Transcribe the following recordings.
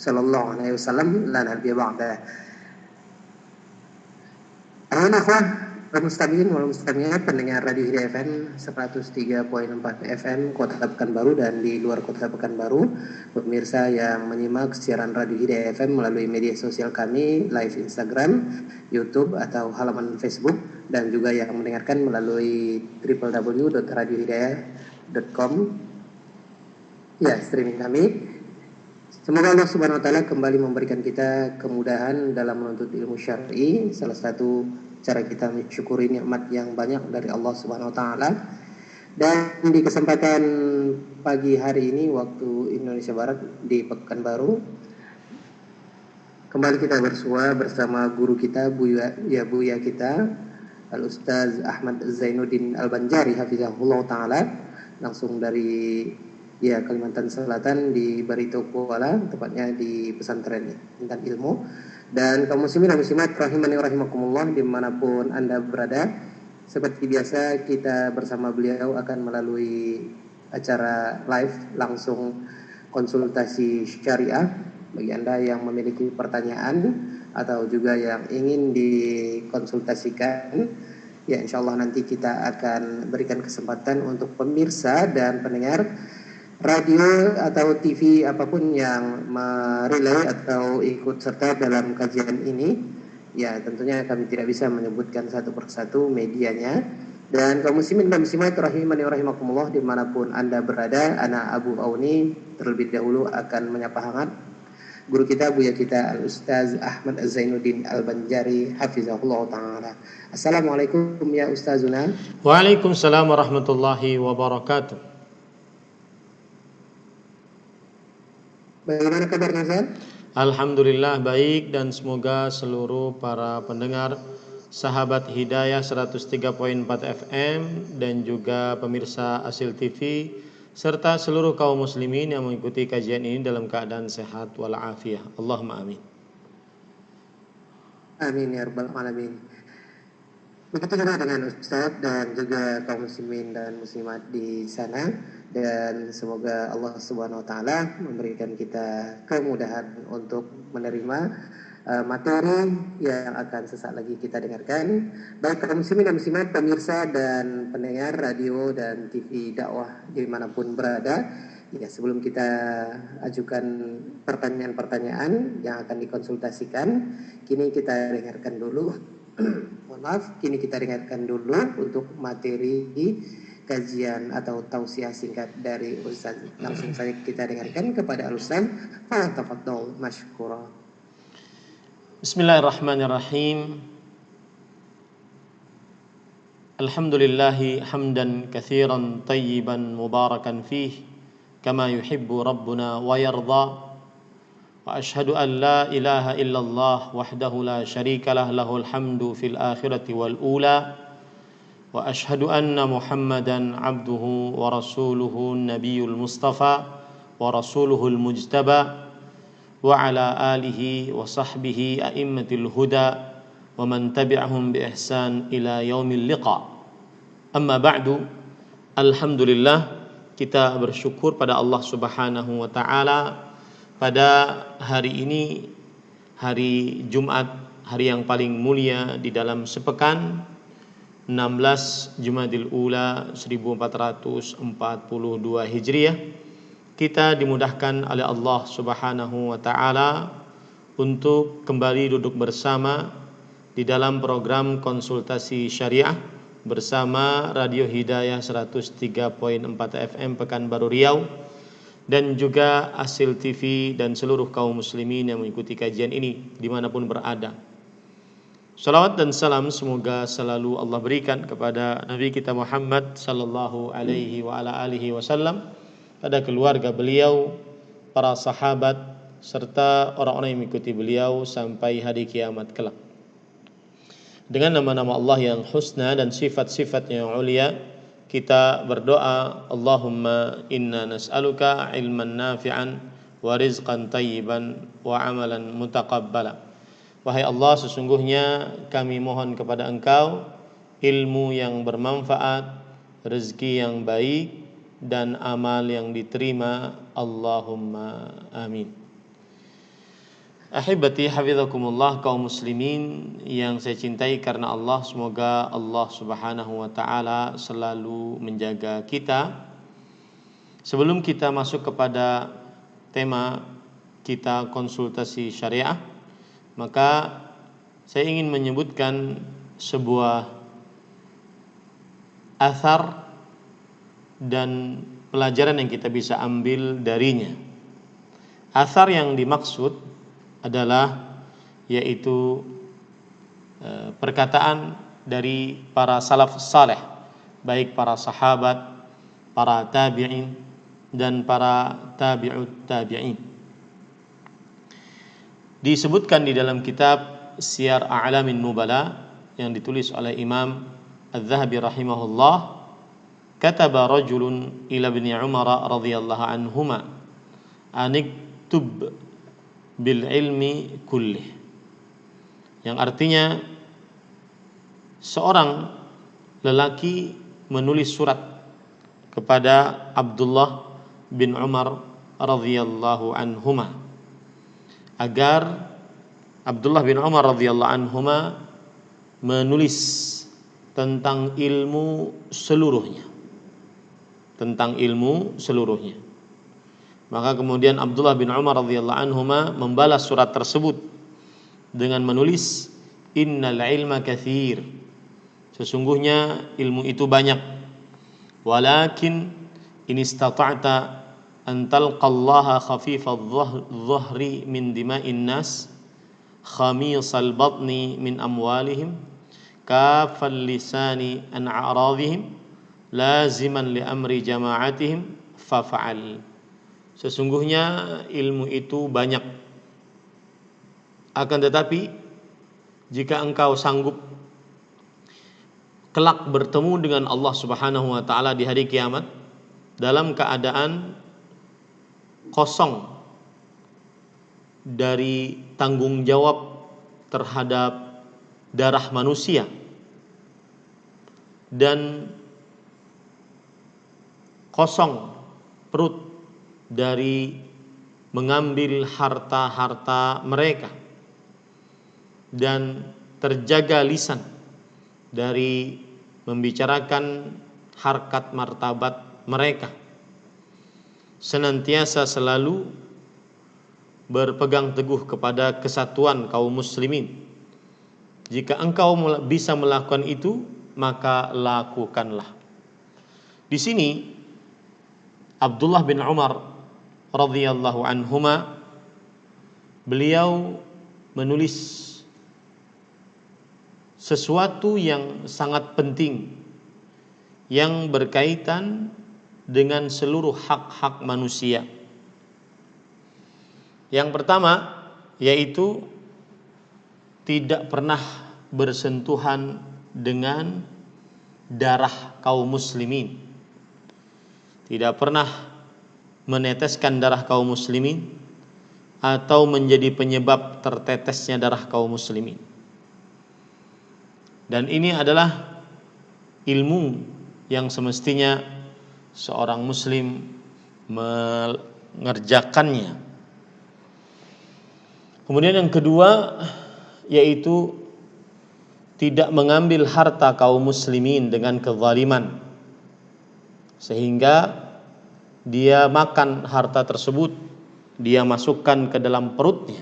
sallallahu alaihi wasallam la nabiyya ba'da. Ayolah akhwah Mustami'in wal Mustami'at pendengar Radio Hidayah FM 103.4 FM Kota Pekanbaru dan di luar Kota Pekanbaru, pemirsa yang menyimak siaran Radio Hidayah FM melalui media sosial kami, live Instagram, YouTube atau halaman Facebook, dan juga yang mendengarkan melalui www.radiohidayah.com ya, streaming kami. Semoga Allah Subhanahu wa taala kembali memberikan kita kemudahan dalam menuntut ilmu syar'i. Salah satu cara kita mensyukuri nikmat yang banyak dari Allah Subhanahu wa taala. Dan di kesempatan pagi hari ini waktu Indonesia Barat di Pekanbaru, kembali kita bersua bersama guru kita Buya kita Al Ustaz Ahmad Zainuddin Al-Banjari hafizahullah taala, langsung dari Kalimantan Selatan di Barito Kuala, tepatnya di pesantren Intan Ilmu. Dan kaum muslimin dan muslimat rahimani wa rahimakumullah dimanapun Anda berada, seperti biasa kita bersama beliau akan melalui acara live langsung konsultasi syariah. Bagi Anda yang memiliki pertanyaan atau juga yang ingin dikonsultasikan, ya insyaallah nanti kita akan berikan kesempatan untuk pemirsa dan pendengar radio atau TV apapun yang merelay atau ikut serta dalam kajian ini. Ya tentunya kami tidak bisa menyebutkan satu persatu medianya. Dan kaum muslimin dan muslimat rahimani wa rahimakumullah dimanapun Anda berada, ana Abu Auni terlebih dahulu akan menyapa hangat guru kita, buya kita Al Ustaz Ahmad Zainuddin Al-Banjari hafizahullah ta'ala. Assalamualaikum ya Ustazuna. Waalaikumsalam warahmatullahi wabarakatuh. Bagaimana kabar Nazar? Alhamdulillah baik, dan semoga seluruh para pendengar sahabat Hidayah 103.4 FM dan juga pemirsa Asil TV serta seluruh kaum muslimin yang mengikuti kajian ini dalam keadaan sehat walafiat. Allahumma amin. Amin ya rabbal alamin. Begitu juga dengan Ustaz dan juga kaum muslimin dan muslimat di sana, dan semoga Allah Subhanahu wa taala memberikan kita kemudahan untuk menerima materi yang akan sesaat lagi kita dengarkan. Baik kaum muslimin dan muslimat, pemirsa dan pendengar radio dan TV dakwah dimanapun berada, ya sebelum kita ajukan pertanyaan-pertanyaan yang akan dikonsultasikan, kini kita dengarkan dulu kini kita dengarkan dulu untuk materi kajian atau tausiah singkat dari Ustaz. Langsung saja kita dengarkan kepada Al-Ustaz. Tafadhol mashkura. Bismillahirrahmanirrahim. Alhamdulillahi hamdan katsiran tayyiban mubarakan fih kama yuhibbu rabbuna wa yarda. Wa ashhadu an la ilaha illallah wahdahu la syarika lah, lahul hamdu fil akhirati wal ula. Wa ashhadu anna Muhammadan abduhu wa rasuluhu nabiyul mustafa wa rasuluhul mujtaba wa ala alihi wa sahbihi a'immatil huda wa man tabi'ahum bi ihsan ila yaumil liqa. Amma ba'du. Alhamdulillah, kita bersyukur pada Allah Subhanahu wa taala pada hari ini, hari Jumat, hari yang paling mulia di dalam sepekan, 16 Jumadil Ula 1442 Hijriah, kita dimudahkan oleh Allah Subhanahu wa taala untuk kembali duduk bersama di dalam program konsultasi syariah bersama Radio Hidayah 103.4 FM Pekanbaru Riau, dan juga Asil TV dan seluruh kaum muslimin yang mengikuti kajian ini dimanapun berada. Salawat dan salam semoga selalu Allah berikan kepada Nabi kita Muhammad sallallahu alaihi wa ala alihi wasallam, pada keluarga beliau, para sahabat, serta orang-orang yang mengikuti beliau sampai hari kiamat kelak. Dengan nama-nama Allah yang husna dan sifat-sifatnya yang ulia, kita berdoa, Allahumma inna nas'aluka ilman nafi'an wa rizqan tayyiban wa amalan mutaqabbala. Wahai Allah, sesungguhnya kami mohon kepada Engkau ilmu yang bermanfaat, rezeki yang baik, dan amal yang diterima. Allahumma amin. Ahibati hafizakumullah, kaum muslimin yang saya cintai karena Allah, semoga Allah Subhanahu wa taala selalu menjaga kita. Sebelum kita masuk kepada tema kita konsultasi syariah, maka saya ingin menyebutkan sebuah athar dan pelajaran yang kita bisa ambil darinya. Athar yang dimaksud adalah yaitu perkataan dari para salaf saleh, baik para sahabat, para tabi'in dan para tabi'ut tabi'in. Disebutkan di dalam kitab Siyar A'lamin Nubala yang ditulis oleh Imam Az-Zahabi rahimahullah, kataba rajulun ila ibni Umar radhiyallahu anhuma aniktub bil ilmi kullih, yang artinya seorang lelaki menulis surat kepada Abdullah bin Umar radhiyallahu anhuma agar Abdullah bin Umar radhiyallahu anhuma menulis tentang ilmu seluruhnya, Maka kemudian Abdullah bin Umar radhiyallahu anhuma membalas surat tersebut dengan menulis, innal ilma katsir, sesungguhnya ilmu itu banyak, walakin in istata'ta an talqallaha khafifadh dhahri min dima'in nas khamisal batni min amwalihim kafal lisani an a'radihim laziman li amri jama'atihim fafa'al. Sesungguhnya ilmu itu banyak, akan tetapi jika engkau sanggup kelak bertemu dengan Allah Subhanahu wa taala di hari kiamat dalam keadaan kosong dari tanggung jawab terhadap darah manusia dan kosong perut dari mengambil harta-harta mereka, dan terjaga lisan dari membicarakan harkat martabat mereka, senantiasa selalu berpegang teguh kepada kesatuan kaum muslimin. Jika engkau bisa melakukan itu, maka lakukanlah. Di sini Abdullah bin Umar radhiyallahu anhuma, beliau menulis sesuatu yang sangat penting yang berkaitan dengan seluruh hak-hak manusia. Yang pertama yaitu tidak pernah bersentuhan dengan darah kaum muslimin, tidak pernah meneteskan darah kaum muslimin atau menjadi penyebab tertetesnya darah kaum muslimin. Dan ini adalah ilmu yang semestinya seorang muslim mengerjakannya. Kemudian yang kedua yaitu tidak mengambil harta kaum muslimin dengan kezaliman sehingga dia makan harta tersebut, dia masukkan ke dalam perutnya.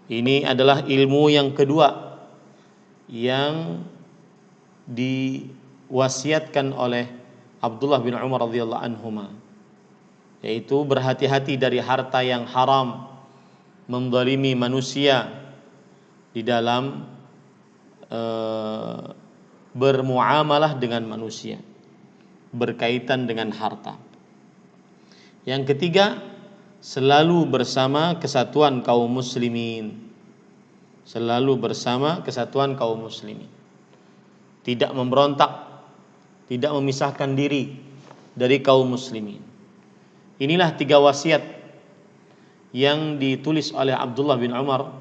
Ini adalah ilmu yang kedua yang diwasiatkan oleh Abdullah bin Umar radhiyallahu anhuma, yaitu berhati-hati dari harta yang haram, menzalimi manusia di dalam bermuamalah dengan manusia berkaitan dengan harta. Yang ketiga, selalu bersama kesatuan kaum muslimin. Tidak memberontak, tidak memisahkan diri dari kaum muslimin. Inilah 3 wasiat yang ditulis oleh Abdullah bin Umar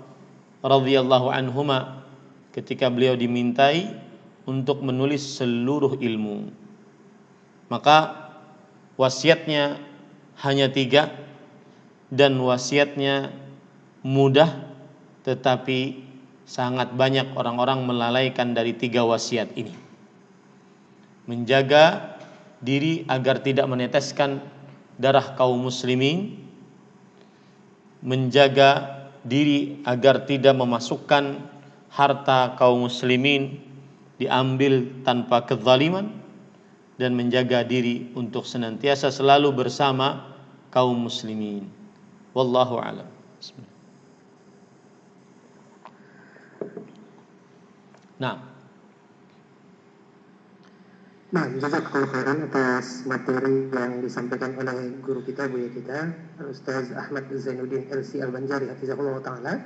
radhiyallahu anhuma ketika beliau dimintai untuk menulis seluruh ilmu. Maka wasiatnya hanya 3, dan wasiatnya mudah, tetapi sangat banyak orang-orang melalaikan dari 3 wasiat ini. Menjaga diri agar tidak meneteskan darah kaum muslimin, menjaga diri agar tidak memasukkan harta kaum muslimin diambil tanpa kezaliman, dan menjaga diri untuk senantiasa selalu bersama kaum muslimin. Wallahu a'lam. Bismillah. Nah, jazakallahu khairan atas materi yang disampaikan oleh guru kita, buya kita, Ustaz Ahmad Zainuddin LC Al-Banjari hafizahullah ta'ala.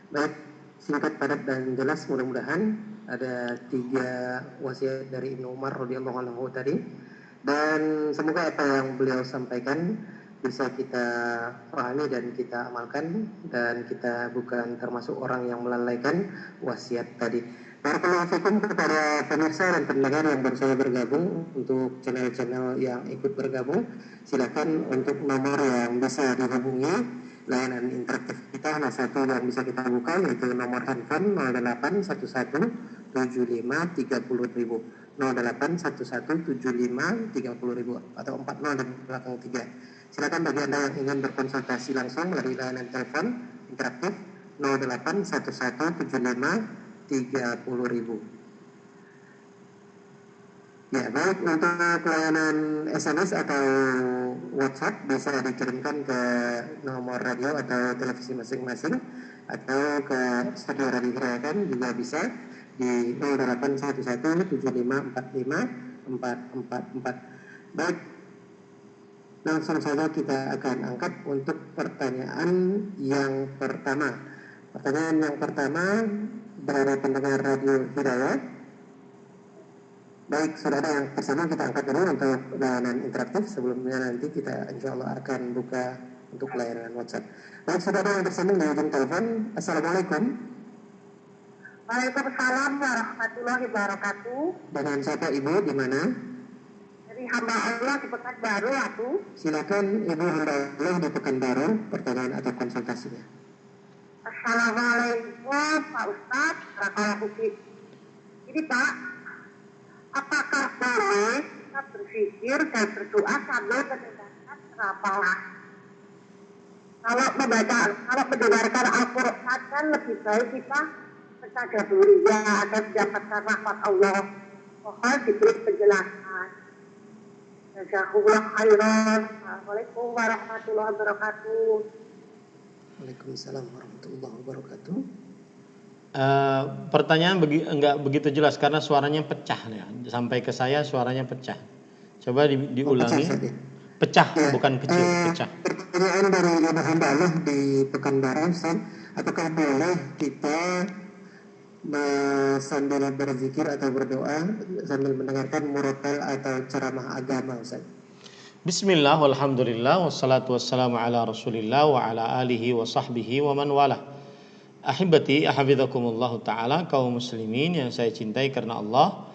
Baik, singkat, padat, dan jelas. Mudah-mudahan ada 3 wasiat dari Ibnu Umar radhiyallahu anhu tadi, dan semoga apa yang beliau sampaikan bisa kita pahami dan kita amalkan, dan kita bukan termasuk orang yang melalaikan wasiat tadi. Barakallahu fikum kepada pemirsa dan pendengar yang baru saja bergabung. Untuk channel-channel yang ikut bergabung, silakan untuk nomor yang bisa dihubungi layanan interaktif kita. Nah, satu yang bisa kita buka yaitu nomor handphone 08117530.000, 08117530.000, atau 40 di belakang 3. Silakan bagi Anda yang ingin berkonsultasi langsung melalui layanan telepon interaktif 08117530.000. Ya, baik, untuk layanan SMS atau WhatsApp bisa dikirimkan ke nomor radio atau televisi masing-masing, atau ke studio Radio Gerakan juga bisa di 081175454444. Baik, langsung saja kita akan angkat untuk pertanyaan yang pertama. Pertanyaan yang pertama dari pendengar Radio Hidayah. Baik, saudara yang tersambung, kita angkat dulu untuk layanan interaktif. Sebelumnya nanti kita insya Allah akan buka untuk layanan WhatsApp. Baik, saudara yang tersambung di ujung telepon. Assalamualaikum. Waalaikumsalam warahmatullahi wabarakatuh. Dengan siapa Ibu, di mana? Dari hamba Allah di Pekanbaru, aku. Silakan Ibu hamba Allah di Pekanbaru, pertanyaan atau konsultasinya. Assalamualaikum Pak Ustadz. Barakallahu fiik. Ini Pak, apakah boleh kita berzikir dan berdoa sambil mendengarkan ceramah? Kalau mendengarkan Al-Quran kan lebih baik kita bertadabbur agar mendapatkan rahmat Allah. Mohon diberi penjelasan. Jazakumullah khairan. Assalamualaikum warahmatullahi wabarakatuh. Waalaikumsalam warahmatullahi wabarakatuh. Pertanyaan enggak begitu jelas karena suaranya pecah ya. Sampai ke saya suaranya pecah. Coba diulangi. Pecah, ya, bukan kecil, pecah. Pertanyaan dari Ibu hamba Allah di Pekanbaru, Ustaz, apakah boleh kita sambil berzikir atau berdoa sambil mendengarkan murotal atau ceramah agama, Ustaz? Bismillah, walhamdulillah, wassalatu wassalamu ala rasulillah wa ala alihi wa sahbihi wa man wala. Ahibati, ahafidhakumullahu ta'ala, kaum muslimin yang saya cintai karena Allah.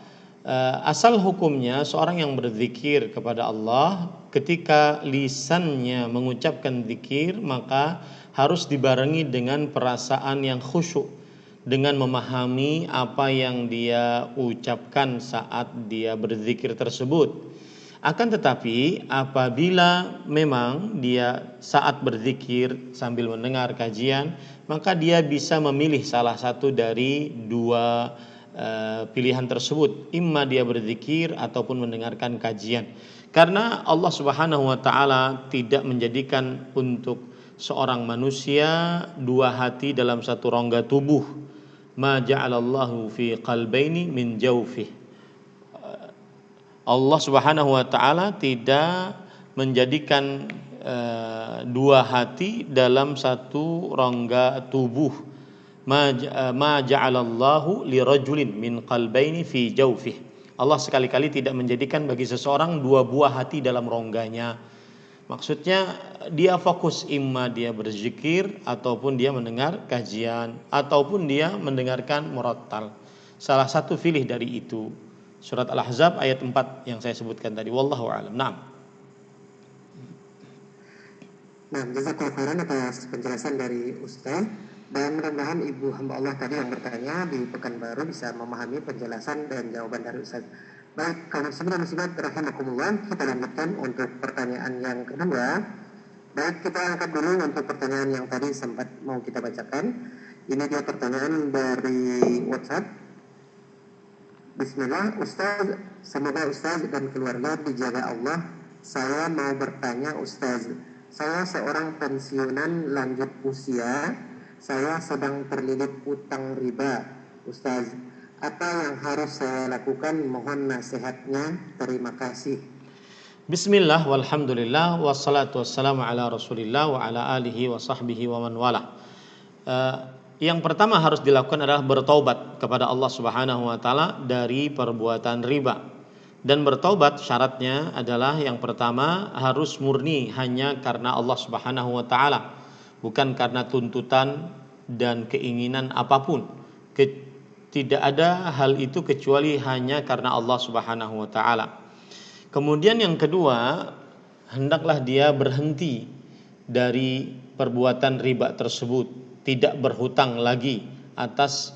Asal hukumnya seorang yang berzikir kepada Allah, ketika lisannya mengucapkan zikir, maka harus dibarengi dengan perasaan yang khusyuk, dengan memahami apa yang dia ucapkan saat dia berzikir tersebut. Akan tetapi apabila memang dia saat berzikir sambil mendengar kajian, maka dia bisa memilih salah satu dari 2 pilihan tersebut, imma dia berzikir ataupun mendengarkan kajian. Karena Allah Subhanahu wa taala tidak menjadikan untuk seorang manusia 2 hati dalam satu rongga tubuh. Ma ja'alallahu fi qalbaini min jawfih. Allah Subhanahu wa taala tidak menjadikan 2 hati dalam satu rongga tubuh. Ma ja'alallahu lirajulin min qalbaini fi jawfih. Allah sekali-kali tidak menjadikan bagi seseorang 2 buah hati dalam rongganya. Maksudnya dia fokus, imma dia berzikir ataupun dia mendengar kajian ataupun dia mendengarkan murattal. Salah satu pilih dari itu. Surat Al-Ahzab ayat 4 yang saya sebutkan tadi. Wallahu a'lam. Naam. Nah, jazakallahu khairan atas penjelasan dari Ustaz, dan mudah-mudahan ibu hamba Allah tadi yang bertanya di Pekanbaru bisa memahami penjelasan dan jawaban dari Ustaz. Baik, kaum muslimin dan muslimat rahimakumullah, kita lanjutkan untuk pertanyaan yang kedua. Baik, kita angkat dulu untuk pertanyaan yang tadi sempat mau kita bacakan. Ini dia pertanyaan dari WhatsApp. Bismillah, Ustaz, semoga Ustaz dan keluarga dijaga Allah. Saya mau bertanya Ustaz, saya seorang pensiunan lanjut usia, saya sedang terlilit utang riba. Ustaz, apa yang harus saya lakukan? Mohon nasihatnya. Terima kasih. Bismillah walhamdulillah wassalatu wassalamu ala Rasulillah wa ala alihi wa sahbihi wa man wala. Yang pertama harus dilakukan adalah bertaubat kepada Allah Subhanahu wa taala dari perbuatan riba. Dan bertaubat syaratnya adalah yang pertama harus murni hanya karena Allah Subhanahu wa taala, bukan karena tuntutan dan keinginan apapun. Tidak ada hal itu kecuali hanya karena Allah Subhanahu wa taala. Kemudian yang kedua, hendaklah dia berhenti dari perbuatan riba tersebut, tidak berhutang lagi atas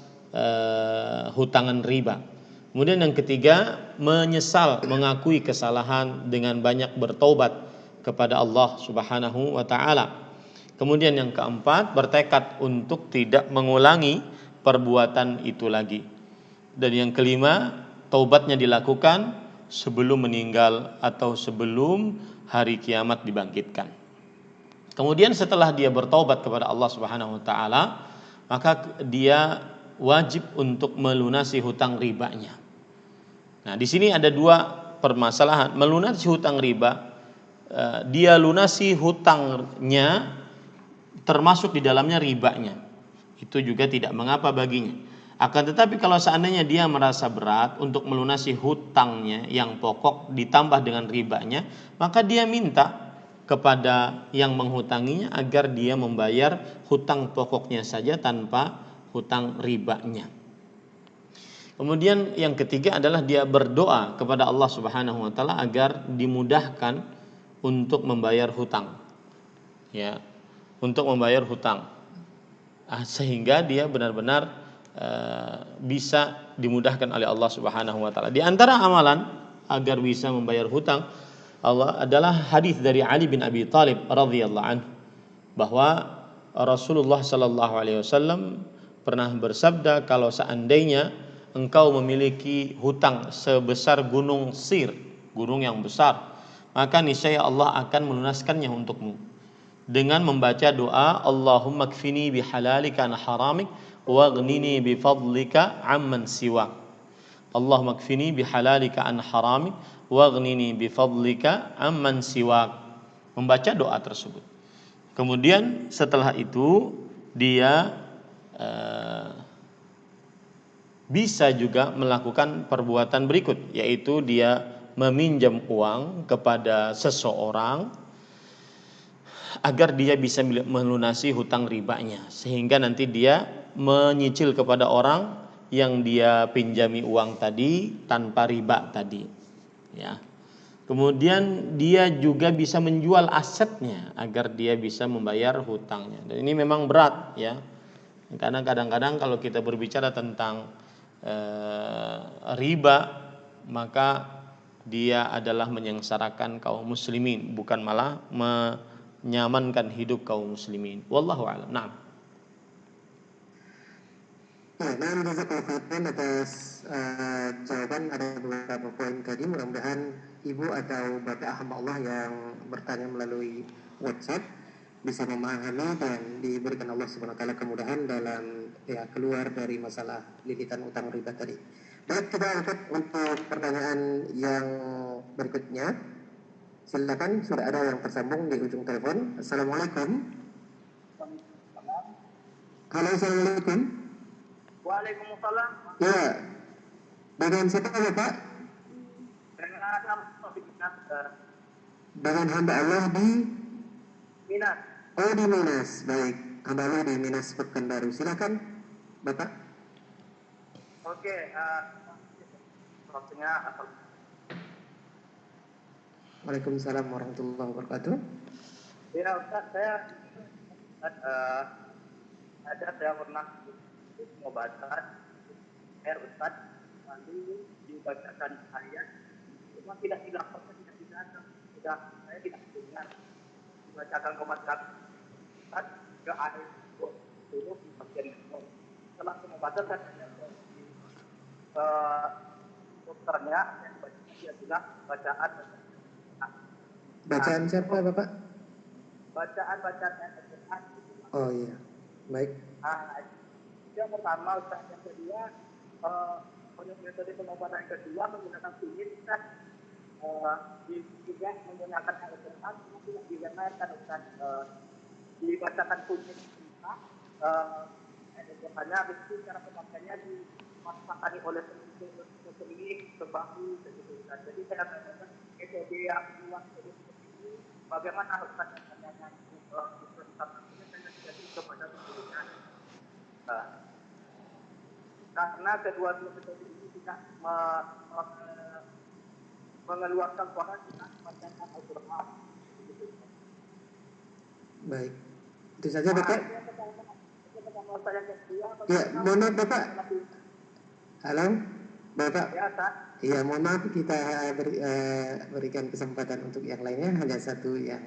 hutangan riba. Kemudian yang ketiga, menyesal, mengakui kesalahan dengan banyak bertaubat kepada Allah Subhanahu wa taala. Kemudian yang keempat, bertekad untuk tidak mengulangi perbuatan itu lagi. Dan yang kelima, taubatnya dilakukan sebelum meninggal atau sebelum hari kiamat dibangkitkan. Kemudian setelah dia bertaubat kepada Allah Subhanahu wa taala, maka dia wajib untuk melunasi hutang ribanya. Nah, di sini ada dua permasalahan. Melunasi hutang riba, dia lunasi hutangnya termasuk di dalamnya ribanya. Itu juga tidak mengapa baginya. Akan tetapi kalau seandainya dia merasa berat untuk melunasi hutangnya yang pokok ditambah dengan ribanya, maka dia minta kepada yang menghutanginya agar dia membayar hutang pokoknya saja tanpa hutang ribanya. Kemudian yang ketiga adalah dia berdoa kepada Allah Subhanahu wa taala agar dimudahkan untuk membayar hutang. Ya, untuk membayar hutang. Sehingga dia benar-benar bisa dimudahkan oleh Allah Subhanahu wa taala. Di antara amalan agar bisa membayar hutang Allah adalah hadis dari Ali bin Abi Thalib radhiyallahu anhu bahwa Rasulullah sallallahu alaihi wasallam pernah bersabda, kalau seandainya engkau memiliki hutang sebesar gunung Sir, gunung yang besar, maka niscaya Allah akan melunaskannya untukmu dengan membaca doa Allahumma kfini bihalalika an haramik waghnini bifadlika amman siwak. Allahumma kfini bihalalika an haramik waghnini bifadlika amman siwak. Membaca doa tersebut. Kemudian setelah itu dia bisa juga melakukan perbuatan berikut, yaitu dia meminjam uang kepada seseorang agar dia bisa melunasi hutang ribanya, sehingga nanti dia menyicil kepada orang yang dia pinjami uang tadi tanpa riba tadi, ya. Kemudian dia juga bisa menjual asetnya agar dia bisa membayar hutangnya. Dan ini memang berat, ya, karena kadang-kadang kalau kita berbicara tentang riba, maka dia adalah menyengsarakan kaum muslimin, bukan malah menyamankan hidup kaum muslimin. Wallahu a'lam. Na'am. Nah, jazakallahu khairan atas jawaban. Ada beberapa poin tadi. Mudah-mudahan ibu atau bapak hamba Allah yang bertanya melalui WhatsApp bisa memahami dan diberikan Allah Subhanahu wa taala kemudahan dalam keluar dari masalah lilitan utang riba tadi. Baik, kita angkat untuk pertanyaan yang berikutnya. Silakan, sudah ada yang tersambung di ujung telepon. Assalamualaikum. Halo, assalamualaikum. Waalaikumsalam. Ya, dengan siapa Bapak? Dengan hamba Allah di Minas. Oh, di Minas. Baik, hamba Allah di Minas Pekanbaru. Silakan Bapak. Oke, waktunya Waalaikumsalam warahmatullahi wabarakatuh. Ya Ustaz, saya pernah pengobatan Ustaz, lalu dibacakan ayat, cuma tidak dilaporkan, saya tidak dengar dibacakan komat Ustaz ke ayat turun di bagian bawah. Setelah pengobatan saya tanya ke dokternya, dia bilang bacaan Bacaan siapa Bapak? bacaan Al-Quran. Oh iya, baik. Itu yang pertama. Ustaz, yang kedua, metode pengobatan yang kedua menggunakan kunyit, Ustaz. Juga menggunakan Al-Quran, tidak dibenarkan, Ustaz. Dibacakan kunyit kita, hanya itu cara pemakaiannya dimasakkan oleh pemilik ke bahu, begitu, Ustaz. Jadi saya katakan metode yang luas seperti ini, bagaimana Ustaz yang kepada pembelian, karena kedua-dua metode ini tidak mengeluarkan suara kita bacaan Al-Quran. Baik. Itu saja Bapak. Ya, mohon maaf Bapak. Halo, Bapak. Iya, mohon maaf kita berikan kesempatan untuk yang lainnya. Hanya satu yang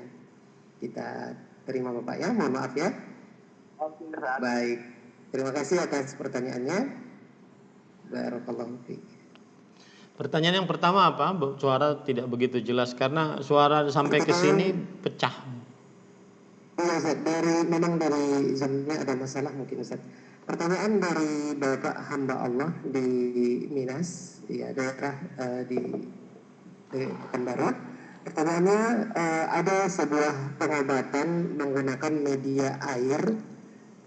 kita terima Bapak ya. Mohon maaf ya. Baik. Terima kasih atas pertanyaannya. Barakallahu fiik. Pertanyaan yang pertama apa? Suara tidak begitu jelas karena suara sampai ke sini pecah. Iya Ustaz, memang dari jamnya ada masalah mungkin Ustaz. Pertanyaan dari Bapak hamba Allah di Minas, ya daerah di Pekanbaru. Pertanyaannya, ada sebuah pengobatan menggunakan media air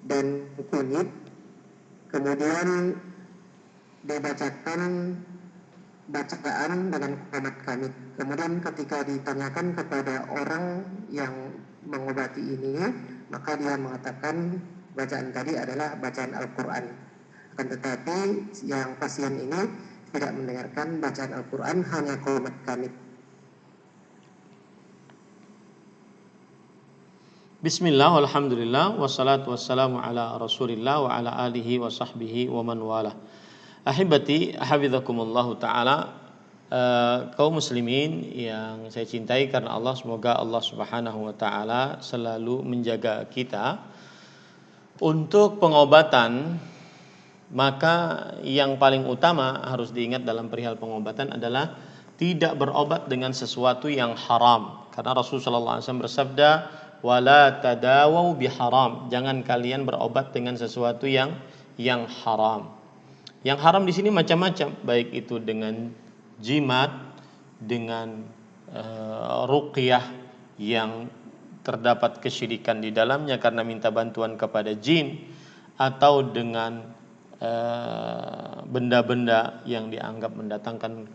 dan kunyit, kemudian dibacakan bacaan dengan komat kamit. Kemudian ketika ditanyakan kepada orang yang mengobati ini, maka dia mengatakan bacaan tadi adalah bacaan Al-Quran. Akan tetapi yang pasien ini tidak mendengarkan bacaan Al-Quran, hanya komat kamit. Bismillah, walhamdulillah, wassalatu wassalamu ala rasulillah wa ala alihi wa sahbihi wa man wala. Ahibati, hafidhakumullahu ta'ala, kaum muslimin yang saya cintai karena Allah, semoga Allah subhanahu wa ta'ala selalu menjaga kita. Untuk pengobatan, maka yang paling utama harus diingat dalam perihal pengobatan adalah tidak berobat dengan sesuatu yang haram. Karena Rasulullah SAW bersabda, wala tadawau biharam, jangan kalian berobat dengan sesuatu yang haram. Yang haram di sini macam-macam, baik itu dengan jimat, dengan ruqyah yang terdapat kesyirikan di dalamnya karena minta bantuan kepada jin, atau dengan benda-benda yang dianggap mendatangkan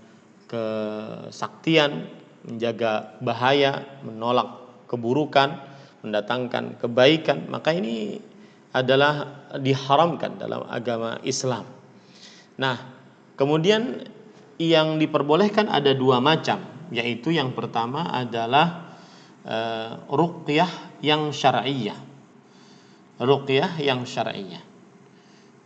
kesaktian, menjaga bahaya, menolak keburukan, mendatangkan kebaikan. Maka ini adalah diharamkan dalam agama Islam. Nah, kemudian yang diperbolehkan ada dua macam, yaitu yang pertama adalah ruqyah yang syar'iyyah. Ruqyah yang syar'iyyah,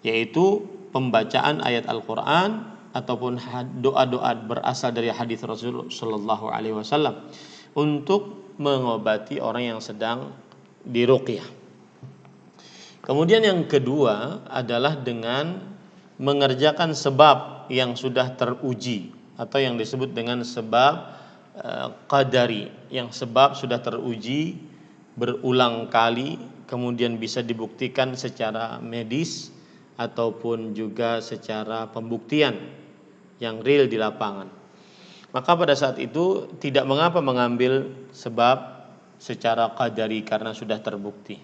yaitu pembacaan ayat Al-Quran ataupun doa-doa berasal dari hadis Rasul sallallahu alaihi wasallam untuk mengobati orang yang sedang diruqyah. Kemudian yang kedua adalah dengan mengerjakan sebab yang sudah teruji atau yang disebut dengan sebab qadari, yang sebab sudah teruji berulang kali, kemudian bisa dibuktikan secara medis ataupun juga secara pembuktian yang real di lapangan. Maka pada saat itu tidak mengapa mengambil sebab secara qadari karena sudah terbukti.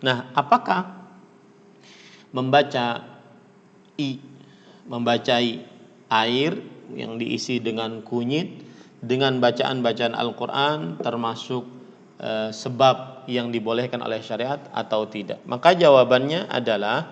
Nah, apakah membacai air yang diisi dengan kunyit dengan bacaan-bacaan Al-Quran termasuk sebab yang dibolehkan oleh syariat atau tidak? Maka jawabannya adalah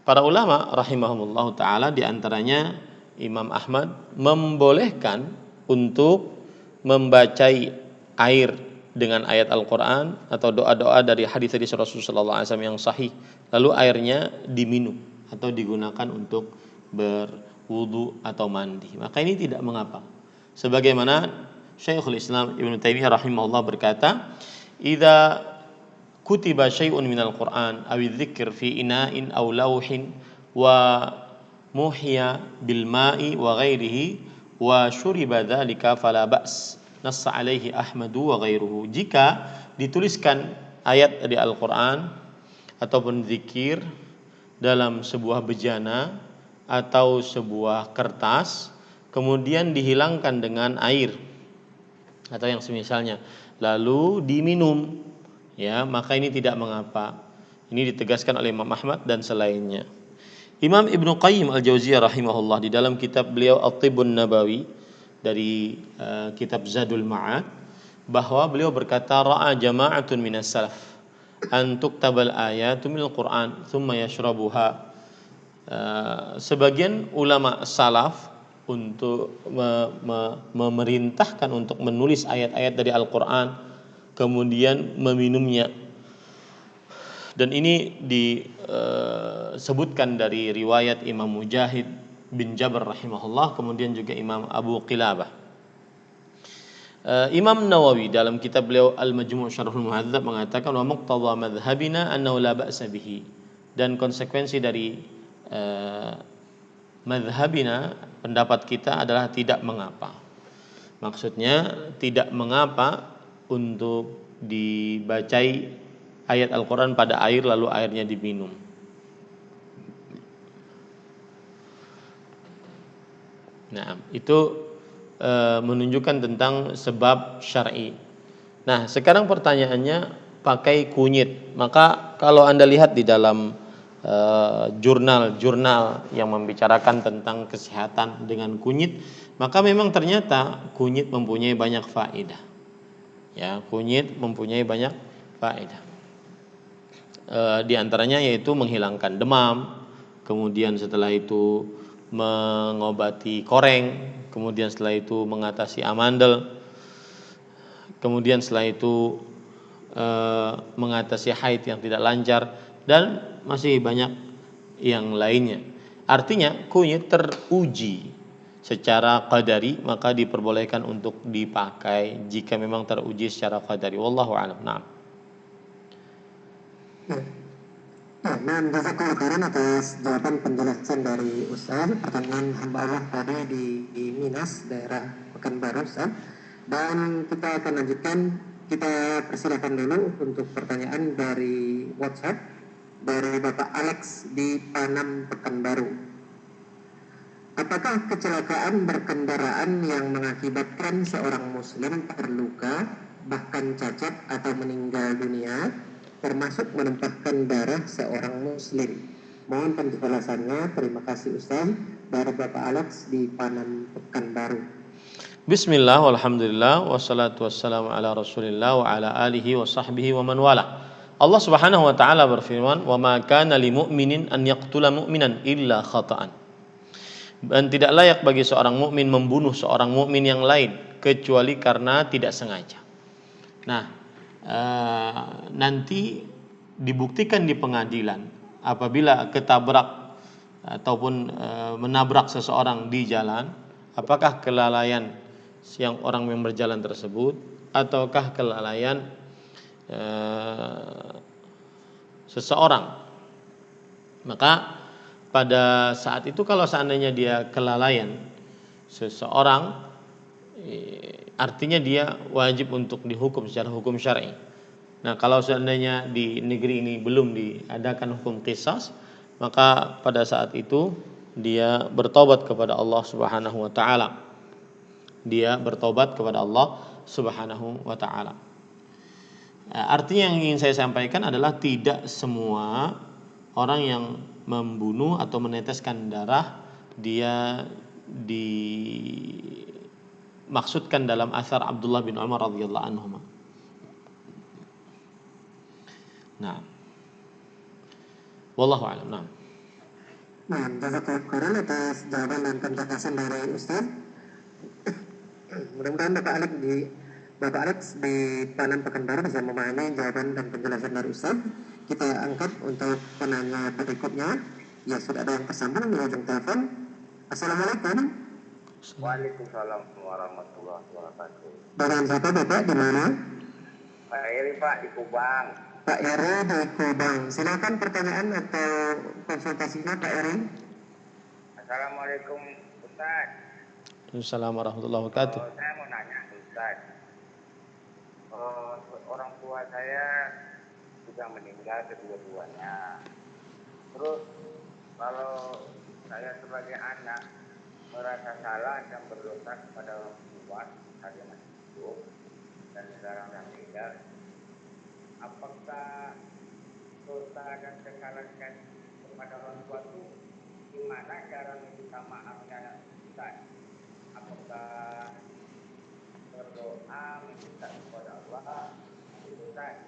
para ulama rahimahumullah ta'ala, diantaranya Imam Ahmad, membolehkan untuk membacai air dengan ayat Al-Quran atau doa-doa dari hadis-hadis Rasulullah SAW yang sahih, lalu airnya diminum atau digunakan untuk berwudu atau mandi, maka ini tidak mengapa. Sebagaimana Syekhul Islam Ibnu Taimiyah rahimahullah berkata, "Idza kutiba syai'un minal Qur'an aw dzikr fi ina'in aw lawhin wa muhya bil ma'i wa ghairihi wa syuriba dzalika fala ba's." Nassa alaihi Ahmadu wa ghairuhu. Jika dituliskan ayat dari Al-Qur'an ataupun zikir dalam sebuah bejana atau sebuah kertas, kemudian dihilangkan dengan air atau yang semisalnya, lalu diminum, ya, maka ini tidak mengapa. Ini ditegaskan oleh Imam Ahmad dan selainnya. Imam Ibnu Qayyim Al-Jauziyah rahimahullah di dalam kitab beliau At-Tibbun Nabawi dari kitab Zadul Ma'ad, bahwa beliau berkata, ra'a jama'atun minas salaf an tuktabal ayatu minal Qur'an thumma yashrabuha. Sebagian ulama salaf untuk memerintahkan untuk menulis ayat-ayat dari Al-Quran kemudian meminumnya. Dan ini disebutkan dari riwayat Imam Mujahid bin Jabr rahimahullah, kemudian juga Imam Abu Qilabah. Imam Nawawi dalam kitab beliau Al-Majmu' Syarhul Muhadzab mengatakan, wa muqtadha madhhabina annahu la ba'sa bihi. Dan konsekuensi dari madhabina, pendapat kita adalah tidak mengapa. Maksudnya tidak mengapa untuk dibacai ayat Al-Quran pada air lalu airnya diminum. Nah, itu menunjukkan tentang sebab syar'i. Nah, sekarang pertanyaannya pakai kunyit. Maka kalau Anda lihat di dalam jurnal-jurnal yang membicarakan tentang kesehatan dengan kunyit, maka memang ternyata kunyit mempunyai banyak faedah. Ya, kunyit mempunyai banyak faedah. Di antaranya yaitu menghilangkan demam, kemudian setelah itu mengobati koreng, kemudian setelah itu mengatasi amandel, kemudian setelah itu mengatasi haid yang tidak lancar, dan masih banyak yang lainnya. Artinya kunyit teruji secara qadari, maka diperbolehkan untuk dipakai jika memang teruji secara qadari. Wallahu a'lam. Nah, jazakallahu khairan atas jawaban penjelasan dari Ustaz. Pertanyaan hamba Allah tadi di Minas, daerah Pekanbaru, Ustaz. Dan kita akan lanjutkan, kita persilakan dulu untuk pertanyaan dari WhatsApp dari Bapak Alex di Panam, Pekanbaru. Apakah kecelakaan berkendaraan yang mengakibatkan seorang muslim terluka, bahkan cacat atau meninggal dunia, termasuk menumpahkan darah seorang muslim? Mohon penjelasannya. Terima kasih Ustaz. Dari Bapak Alex di Panam, Pekanbaru. Bismillah, walhamdulillah, wassalatu wassalamu ala rasulillah wa ala alihi wa sahbihi wa man wala. Allah subhanahu wa ta'ala berfirman, wa ma kana li mu'minin an yaqtula mu'minan illa khata'an. Dan tidak layak bagi seorang mukmin membunuh seorang mukmin yang lain kecuali karena tidak sengaja. Nah, nanti dibuktikan di pengadilan apabila ketabrak ataupun menabrak seseorang di jalan, apakah kelalaian yang orang yang berjalan tersebut ataukah kelalaian seseorang. Maka pada saat itu kalau seandainya dia kelalaian seseorang, artinya dia wajib untuk dihukum secara hukum syar'i. Nah, kalau seandainya di negeri ini belum diadakan hukum qisas, maka pada saat itu dia bertobat kepada Allah Subhanahu wa taala. Dia bertobat kepada Allah Subhanahu wa taala. Artinya yang ingin saya sampaikan adalah tidak semua orang yang membunuh atau meneteskan darah dia dimaksudkan dalam asar Abdullah bin Umar radhiyallahu anhu. Nah, wallahu a'lam. Nah, jazakallahu khairan atas jawaban dan penjelasan dari Ustaz. Mudah-mudahan Bapak Alex di Bapak Alex di Panan Pekanbaru bisa memahami jawaban dan penjelasan dari Ustaz. Kita angkat untuk penanya berikutnya. Ya, sudah ada yang tersambung di ujung telepon. Assalamualaikum. Waalaikumsalam warahmatullahi wabarakatuh. Dengan siapa Bapak, di mana? Pak Eri Pak di Kubang. Pak Eri di Kubang. Silakan pertanyaan atau konsultasinya Pak Eri. Assalamualaikum Ustaz. Assalamualaikum warahmatullahi wabarakatuh. Saya mau nanya Ustaz. Orang tua saya sudah meninggal kedua-duanya. Terus kalau saya sebagai anak merasa salah dan berdosa kepada orang tua saat dia masih hidup dan sekarang sudah meninggal, apakah dosa dan kesalahan kepada orang tua itu gimana cara meminta maafnya Ustaz? Apakah berdoa meminta kepada Allah Ustaz?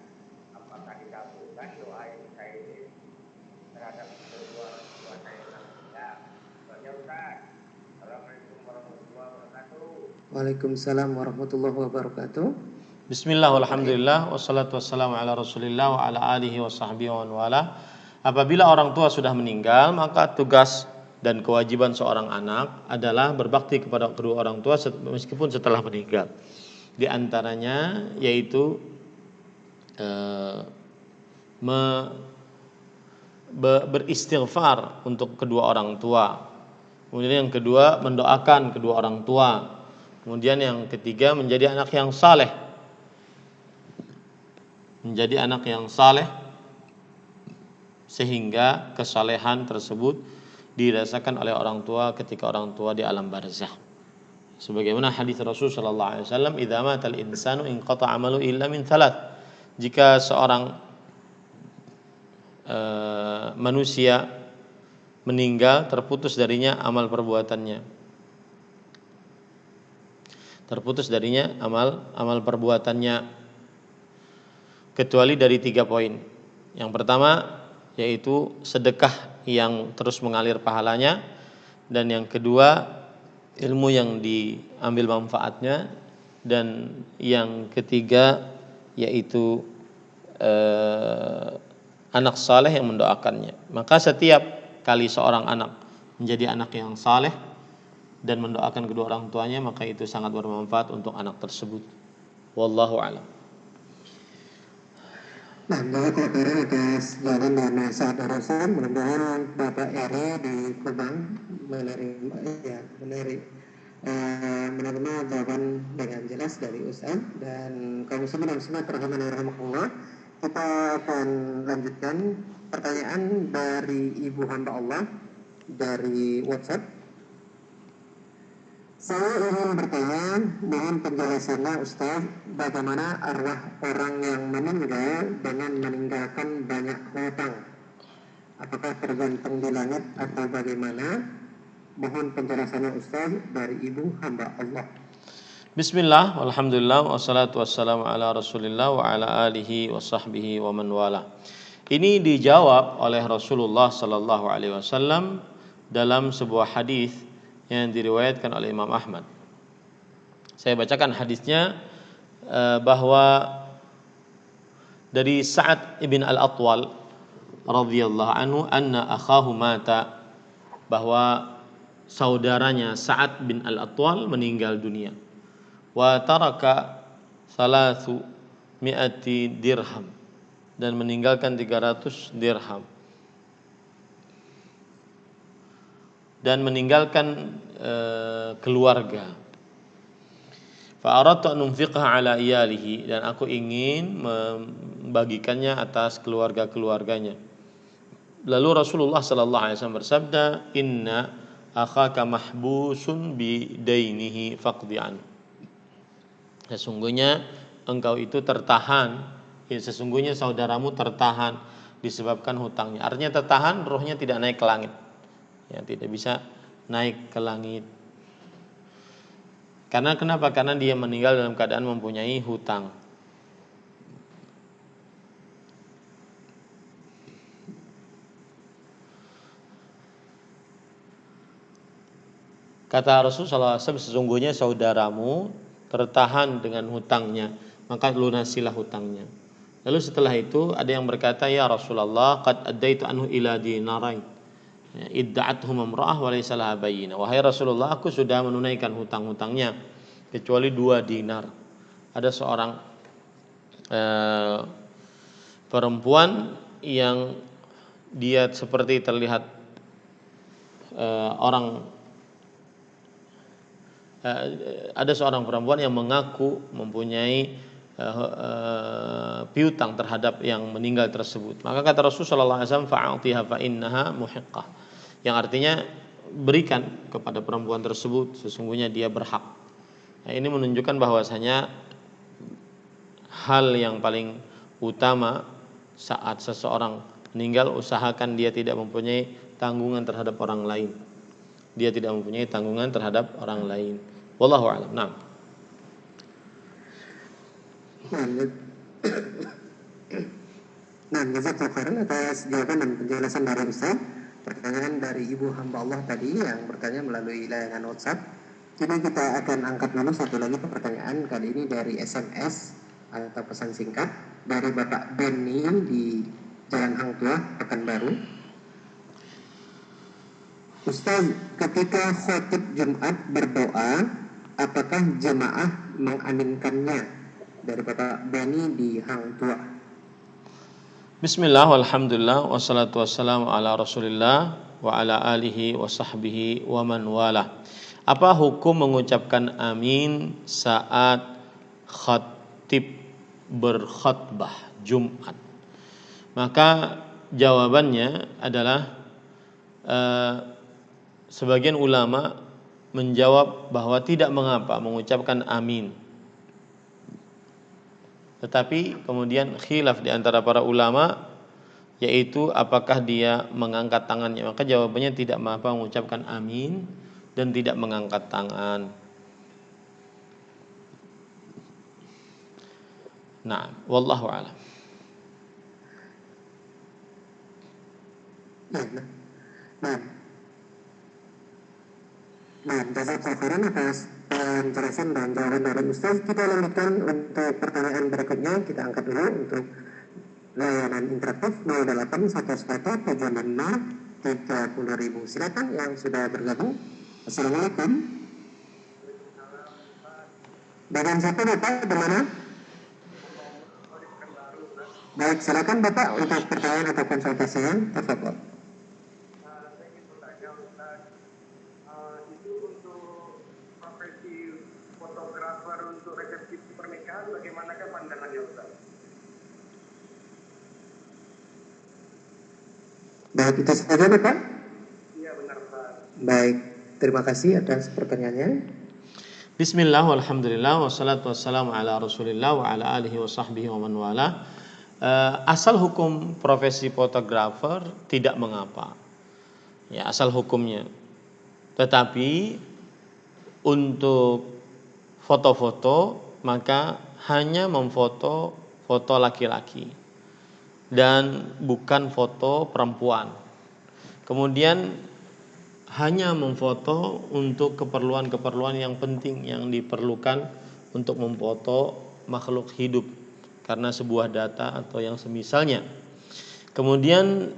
Apakah dikabulkan doa yang saya ini terhadap kedua orang tua saya nantinya? Soalnya Ustaz. Assalamualaikum warahmatullahi wabarakatuh. Waalaikumsalam warahmatullahi wabarakatuh. Bismillah, walhamdulillah, wassalatu wassalamu ala rasulillah wa ala alihi wa sahbihi wa wala. Apabila orang tua sudah meninggal, maka tugas dan kewajiban seorang anak adalah berbakti kepada kedua orang tua meskipun setelah meninggal. Di antaranya yaitu beristighfar untuk kedua orang tua. Kemudian yang kedua, mendoakan kedua orang tua. Kemudian yang ketiga, menjadi anak yang saleh. Menjadi anak yang saleh sehingga kesalehan tersebut dirasakan oleh orang tua ketika orang tua di alam barzakh. Sebagaimana hadis Rasul sallallahu alaihi wasallam, "Idza matal insanu inqata'a 'amalu illa min thalath." Jika seorang manusia meninggal, terputus darinya amal perbuatannya. Terputus darinya amal perbuatannya kecuali dari 3 poin. Yang pertama yaitu sedekah yang terus mengalir pahalanya, dan yang kedua ilmu yang diambil manfaatnya, dan yang ketiga yaitu anak saleh yang mendoakannya. Maka setiap kali seorang anak menjadi anak yang saleh dan mendoakan kedua orang tuanya, maka itu sangat bermanfaat untuk anak tersebut. Wallahu a'lam. Nah, Bapak Eri atas jawaban dan nasihat Rasul, mudah-mudahan Bapak Eri di Kubang menerima jawaban dengan jelas dari Ustaz. Dan kaum muslimin dan muslimat rahimanirahmatullah, kita akan lanjutkan pertanyaan dari ibu hamba Allah dari WhatsApp. Saya ingin bertanya, mohon penjelasannya Ustaz, bagaimana arwah orang yang meninggal dengan meninggalkan banyak hutang? Apakah tergantung di langit atau bagaimana? Mohon penjelasannya Ustaz dari ibu hamba Allah. Bismillah, walhamdulillah, wassalatu wassalamu ala rasulillah wa ala alihi wa sahbihi wa man wala. Ini dijawab oleh Rasulullah sallallahu alaihi wasallam dalam sebuah hadis yang diriwayatkan oleh Imam Ahmad. Saya bacakan hadisnya, bahwa dari Sa'ad ibn al-Atwal radhiyallahu anhu anna akhahu mata, bahwa saudaranya Sa'ad bin al-Atwal meninggal dunia. Wa taraka 300 dirham, dan meninggalkan 300 dirham, dan meninggalkan keluarga. Fa aradtu an unfiqha ala iyalihi, dan aku ingin membagikannya atas keluarga-keluarganya. Lalu Rasulullah sallallahu alaihi wasallam bersabda, "Inna akhaka mahbusun bi dainihi faqdi an." Sesungguhnya engkau itu tertahan, sesungguhnya saudaramu tertahan disebabkan hutangnya. Artinya tertahan, rohnya tidak naik ke langit. Ya, tidak bisa naik ke langit. Karena kenapa? Karena dia meninggal dalam keadaan mempunyai hutang. Kata Rasulullah SAW, sesungguhnya saudaramu tertahan dengan hutangnya, maka lunasilah hutangnya. Lalu setelah itu ada yang berkata, ya Rasulullah, qad addaitu anhu ila dinarain, idda'atuhum imra'ah wa laysa laha bayyinah. Wahai Rasulullah, aku sudah menunaikan hutang-hutangnya kecuali 2 dinar. Ada seorang perempuan yang dia seperti terlihat ada seorang perempuan yang mengaku mempunyai piutang terhadap yang meninggal tersebut. Maka kata Rasulullah SAW, fa'atiha fa innaha muhiqqah, yang artinya berikan kepada perempuan tersebut, sesungguhnya dia berhak. Nah, ini menunjukkan bahwasanya hal yang paling utama saat seseorang meninggal, usahakan dia tidak mempunyai tanggungan terhadap orang lain. Dia tidak mempunyai tanggungan terhadap orang lain. Wallahu a'lam. Nah. Nah, jazakallahu khairan atas jawaban dan penjelasan dari Ustaz. Pertanyaan dari Ibu hamba Allah tadi yang bertanya melalui layanan WhatsApp. Kini kita akan angkat dulu satu lagi pertanyaan, kali ini dari SMS atau pesan singkat dari Bapak Benny di Jalan Hang Tuah, Pekanbaru. Ustaz, ketika khotib Jumat berdoa, apakah jemaah mengaminkannya? Dari Bapak Benny di Hang Tuah. Bismillah, walhamdulillah, wassalatu wassalamu ala rasulillah wa ala alihi wa sahbihi wa man wala. Apa hukum mengucapkan amin saat khatib berkhutbah Jumat? Maka jawabannya adalah sebagian ulama menjawab bahwa tidak mengapa mengucapkan amin. Tetapi kemudian khilaf di antara para ulama, yaitu apakah dia mengangkat tangannya. Maka jawabannya tidak mengapa mengucapkan amin dan tidak mengangkat tangan. Nah, wallahu a'lam. Nah, jazakallahu khairan atas penjelasan dan jawaban dari Ustaz. Kita lanjutkan untuk pertanyaan berikutnya. Kita angkat dulu untuk layanan interaktif 08117530.000. Silakan yang sudah bergabung. Assalamualaikum. Dengan siapa Bapak? Di mana? Baik, silakan Bapak untuk pertanyaan atau konsultasinya. Tafadhol. Itu untuk profesi fotografer untuk resepsi pernikahan, bagaimanakah pandangannya Ustaz? Baik, itu saja Bapak? Iya benar Pak. Baik, terima kasih atas pertanyaannya. Bismillah, walhamdulillah, wassalatu wassalamu ala rasulillah wa ala alihi wa sahbihi wa man wala. Asal hukum profesi fotografer tidak mengapa, ya, asal hukumnya. Tetapi untuk foto-foto maka hanya memfoto foto laki-laki dan bukan foto perempuan. Kemudian hanya memfoto untuk keperluan-keperluan yang penting yang diperlukan untuk memfoto makhluk hidup karena sebuah data atau yang semisalnya. Kemudian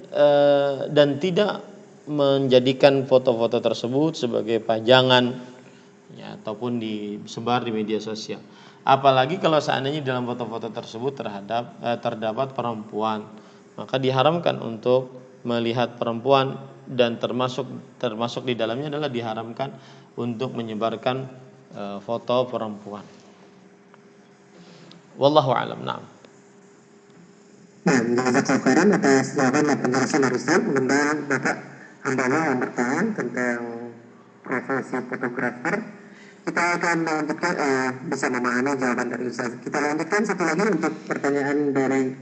dan tidak menjadikan foto-foto tersebut sebagai pajangan, ya, ataupun disebar di media sosial. Apalagi kalau seandainya dalam foto-foto tersebut terdapat perempuan, maka diharamkan untuk melihat perempuan, dan termasuk di dalamnya adalah diharamkan untuk menyebarkan foto perempuan. Wallahu a'lam. Na'am. Nah, jazakallahu khairan atas jawaban dan penjelasan dari Ustaz. Mudah-mudahan Bapak hamba Allah yang bertanya tentang profesi fotografer, kita akan lanjutkan bisa memahami jawaban dari Ustaz. Kita lanjutkan satu lagi untuk pertanyaan dari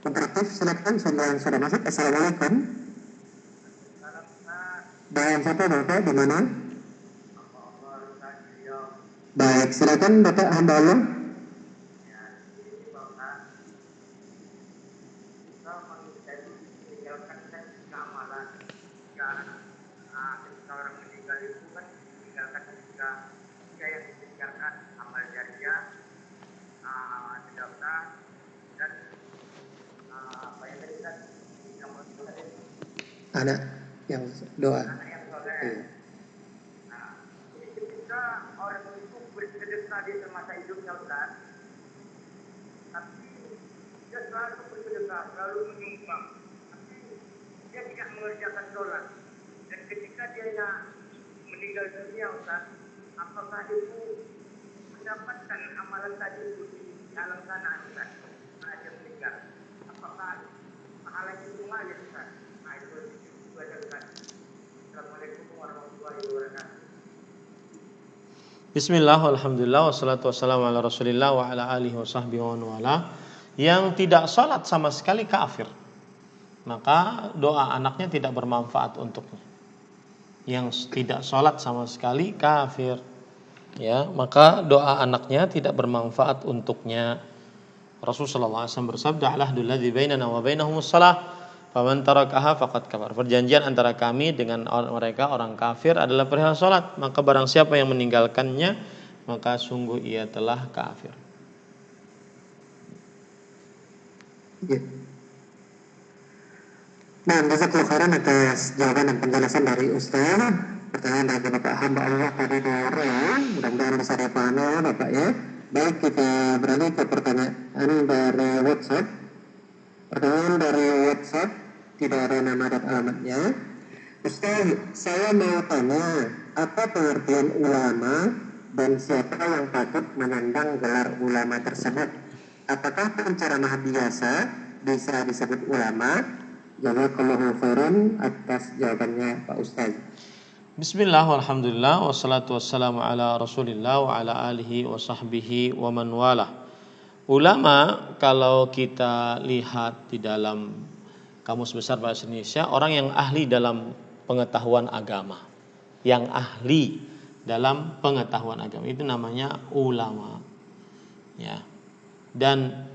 interaktif. Silakan sudah masuk. Assalamualaikum. Dengan siapa Bapak? Di mana? Baik, silakan Bapak hamba Allah. Orang meninggal itu kan meninggalkan tiga yang ditinggalkan amal Anak yang doa. anak yang soleh. Iya. Nah, jadi ketika orang itu bersedekah di semasa hidupnya Ustaz, tapi dia selalu bersedekah, selalu menyumbang, tapi dia tidak mengerjakan sholat. Dan ketika dia meninggal dunia Ustaz, apakah itu mendapatkan amalan tadi itu di alam sana Ustaz? Nah, dia meninggal. Apakah pahala itu mengalir Ustaz? Nah, itu aja Ustaz. Assalamualaikum warahmatullahi wabarakatuh. Bismillah, alhamdulillah, wassalatu wassalamu ala rasulillah wa ala alihi wa sahbihi wa man wala. Yang tidak sholat sama sekali kafir, maka doa anaknya tidak bermanfaat untuknya. Yang tidak sholat sama sekali kafir, ya, maka doa anaknya tidak bermanfaat untuknya. Rasulullah SAW bersabda, "Al-ahdul ladzi bainana wa bainahumus shalah, faman tarakaha faqad kafar." Perjanjian antara kami dengan mereka orang kafir adalah perihal salat, maka barang siapa yang meninggalkannya maka sungguh ia telah kafir. Ya. Nah, jazakallahu khairan atas jawaban dan penjelasan dari Ustaz. Pertanyaan dari Bapak hamba Allah tadi dari mudah-mudahan bisa dipahami ya Bapak ya. Baik, kita beralih ke pertanyaan dari WhatsApp. Pertanyaan dari WhatsApp tidak ada nama dan alamatnya. Ustaz, saya mau tanya, apa pengertian ulama dan siapa yang patut menyandang gelar ulama tersebut? Apakah penceramah biasa bisa disebut ulama? Jazakallahu khairan atas jawabannya Pak Ustaz. Bismillah, walhamdulillah, wassalatu wassalamu ala rasulillah wa ala alihi wa sahbihi wa man wala. Ulama kalau kita lihat di dalam Kamus Besar Bahasa Indonesia, orang yang ahli dalam pengetahuan agama. Yang ahli dalam pengetahuan agama itu namanya ulama. Ya. Dan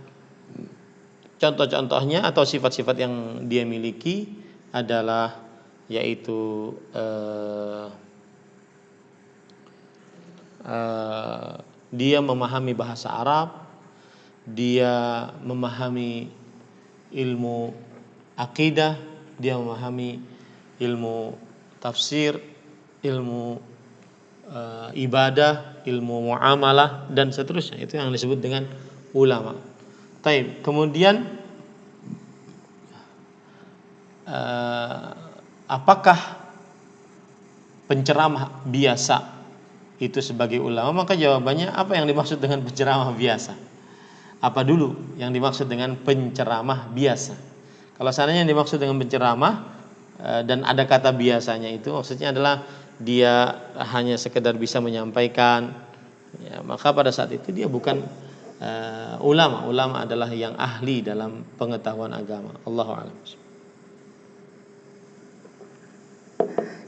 contoh-contohnya atau sifat-sifat yang dia miliki adalah yaitu dia memahami bahasa Arab, dia memahami ilmu akidah, dia memahami ilmu tafsir, ilmu ibadah, ilmu muamalah dan seterusnya. Itu yang disebut dengan ulama. Taib. Kemudian apakah penceramah biasa itu sebagai ulama? Maka jawabannya, apa yang dimaksud dengan penceramah biasa? Apa dulu yang dimaksud dengan penceramah biasa? Kalau seandainya yang dimaksud dengan penceramah dan ada kata biasanya, itu maksudnya adalah dia hanya sekedar bisa menyampaikan, ya, maka pada saat itu dia bukan ulama. Ulama adalah yang ahli dalam pengetahuan agama. Allahu a'lam.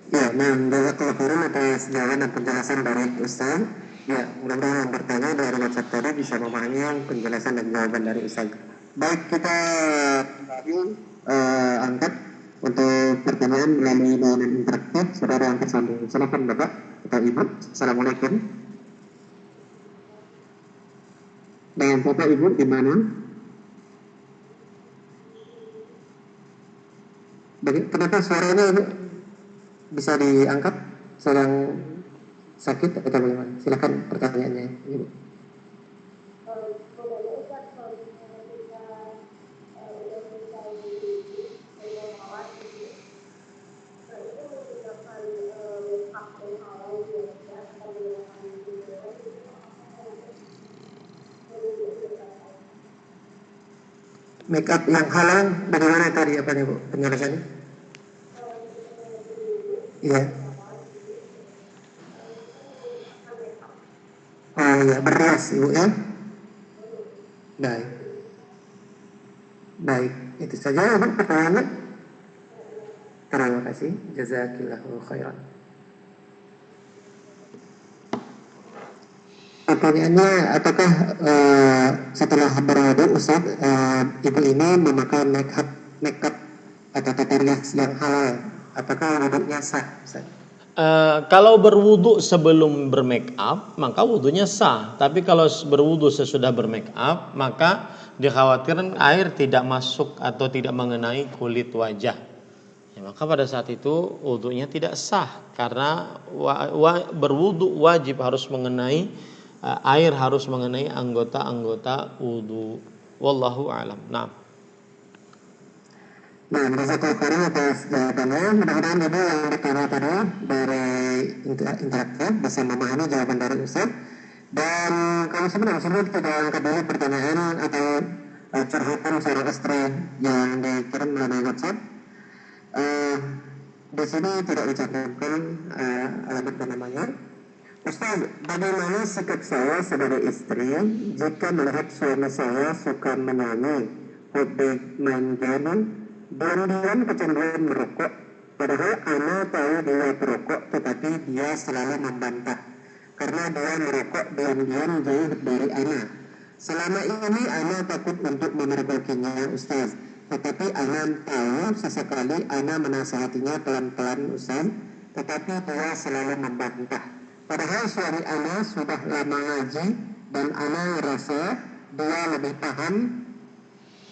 Ya, jazakallahu khairan atas jawaban dan penjelasan dari Ustaz. Ya, mudah-mudahan yang bertanya dari WhatsApp tadi bisa memahami penjelasan dan jawaban dari Ustaz. Baik, kita kembali angkat untuk pertanyaan melalui layanan interaktif. Saudara yang tersambung, silakan Bapak atau Ibu. Assalamualaikum. Dengan Bapak Ibu di mana? Kenapa suaranya Ibu bisa diangkat? Sedang sakit atau bagaimana? Silakan pertanyaannya Ibu. Make up yang halal bagaimana tadi apa nih Bu penjelasannya? Iya. Oh ya, berrias Ibu ya. Baik. Baik, itu saja Ibu pertanyaannya. Terima kasih. Jazakillahu khairan. Pertanyaannya, apakah setelah berwudu Ustaz, ibu ini memakai make-up atau tata rias yang halal, apakah wudunya sah Ustaz? Kalau berwudu sebelum bermake up maka wudunya sah. Tapi kalau berwudu sesudah bermake up maka dikhawatirkan air tidak masuk atau tidak mengenai kulit wajah. Ya, maka pada saat itu wudunya tidak sah karena berwudu wajib harus mengenai air harus mengenai anggota-anggota wudu. Wallahu a'lam. Nah, jazakallahu khairan atas jawabannya. Mudah-mudahan Ibu yang bertanya tadi dari interaktif bisa memahami jawaban dari Ustaz. Dan kalau sebenarnya kita angkat dulu pertanyaan atau curhatan seorang istri yang dikirim melalui WhatsApp. Di sini tidak dicantumkan alamat dan namanya. Ustaz, bagaimana sikap saya sebagai istri jika melihat suami saya suka menyanyi, hobi main game, diam-diam kecanduan merokok, padahal ana tahu dia perokok, tetapi dia selalu membantah karena dia merokok diam-diam jauh dari ana. Selama ini ana takut untuk memergokinya, Ustaz, tetapi ana tahu sesekali ana menasihatinya pelan-pelan, Ustaz, tetapi dia selalu membantah. Padahal suami ana sudah lama ngaji dan ana ngerasa dia lebih paham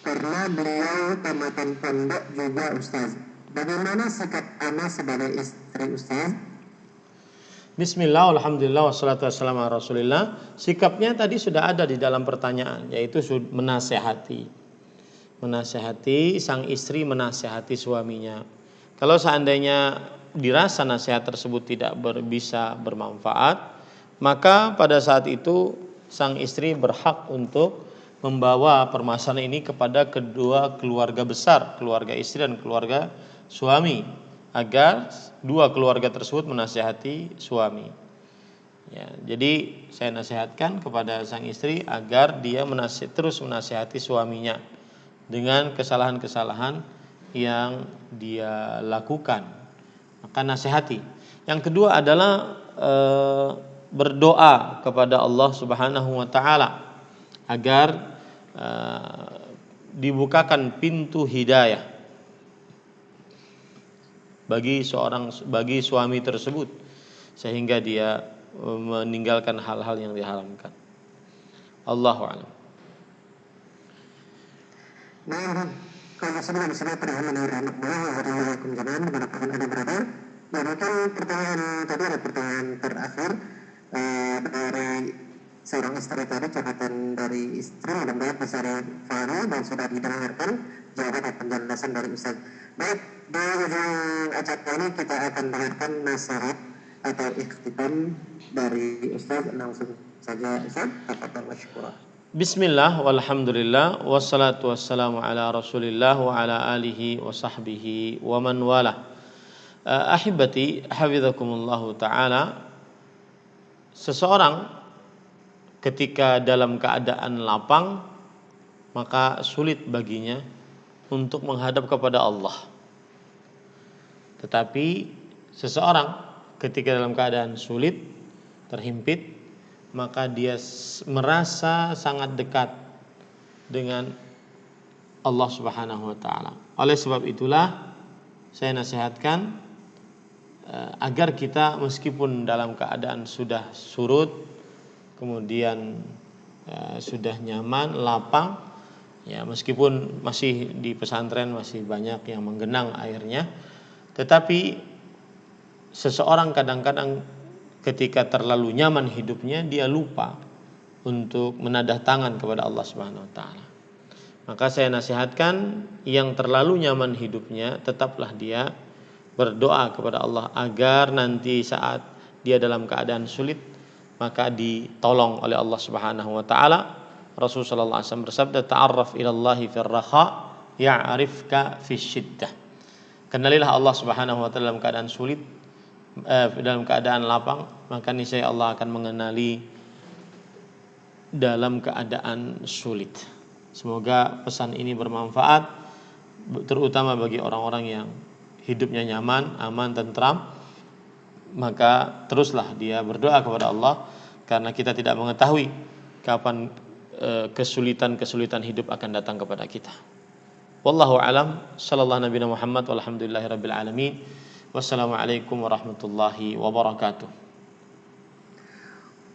karena beliau tamatan pondok juga, Ustaz. Bagaimana sikap ana sebagai istri, Ustaz? bismillah, alhamdulillah, wassalatu wassalamu ala rasulillah. Sikapnya tadi sudah ada di dalam pertanyaan, yaitu menasehati. Menasehati, sang istri menasehati suaminya. Kalau seandainya dirasa nasihat tersebut tidak bisa bermanfaat, maka pada saat itu sang istri berhak untuk membawa permasalahan ini kepada kedua keluarga besar, keluarga istri dan keluarga suami, agar dua keluarga tersebut menasihati suami. Ya, jadi saya nasihatkan kepada sang istri agar dia terus menasihati suaminya dengan kesalahan-kesalahan yang dia lakukan. Maka nasihati. Yang kedua adalah berdoa kepada Allah Subhanahu wa taala agar dibukakan pintu hidayah bagi suami tersebut sehingga dia meninggalkan hal-hal yang diharamkan. Allahu a'lam. Nah, kalau sebelum saya pernah mendengar anak buah Waalaikumsalam dimanapun ada berada. Nah, mungkin pertanyaan tadi ada pertanyaan terakhir dari seorang istri tadi, catatan dari istri, mudah-mudahan bisa difahami dan sudah didengarkan jawaban dan penjelasan dari Ustaz. Baik, di ujung acara ini kita akan dengarkan nasihat atau ikhtitam dari Ustaz. Langsung saja Ustaz, tafadhal masykurah. Bismillah, walhamdulillah, wassalatu wassalamu ala rasulillah wa ala alihi wa sahbihi wa man wala. Ahibati, hafizakumullahu ta'ala. Seseorang ketika dalam keadaan lapang, maka sulit baginya untuk menghadap kepada Allah. Tetapi seseorang ketika dalam keadaan sulit, terhimpit, maka dia merasa sangat dekat dengan Allah Subhanahu wa taala. Oleh sebab itulah saya nasihatkan agar kita meskipun dalam keadaan sudah surut, kemudian sudah nyaman, lapang, ya meskipun masih di pesantren masih banyak yang menggenang airnya, tetapi seseorang kadang-kadang ketika terlalu nyaman hidupnya, dia lupa untuk menadah tangan kepada Allah Subhanahu wa taala. Maka saya nasihatkan yang terlalu nyaman hidupnya, tetaplah dia berdoa kepada Allah agar nanti saat dia dalam keadaan sulit, maka ditolong oleh Allah Subhanahu wa taala. Rasulullah sallallahu alaihi wasallam bersabda, "Ta'arraf ila Allahi fir raha, ya'rifka fis syiddah." Kenalilah Allah Subhanahu wa taala dalam keadaan sulit, dalam keadaan lapang, maka niscaya Allah akan mengenali dalam keadaan sulit. Semoga pesan ini bermanfaat, terutama bagi orang-orang yang hidupnya nyaman, aman, tentram. Maka teruslah dia berdoa kepada Allah, karena kita tidak mengetahui kapan kesulitan-kesulitan hidup akan datang kepada kita. Wallahu a'lam. Sallallahu nabiyana Muhammad walhamdulillahirabbil alamin. Wassalamualaikum warahmatullahi wabarakatuh.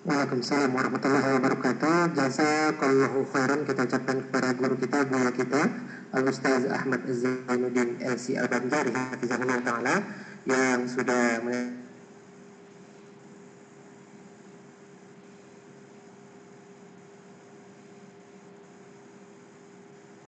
Waalaikumsalam warahmatullahi wabarakatuh. Jazakallahu khairan kita ucapkan kepada guru kita, buya kita, Al-Ustaz Ahmad Zainuddin LC Al-Banjari hafizahullah ta'ala yang sudah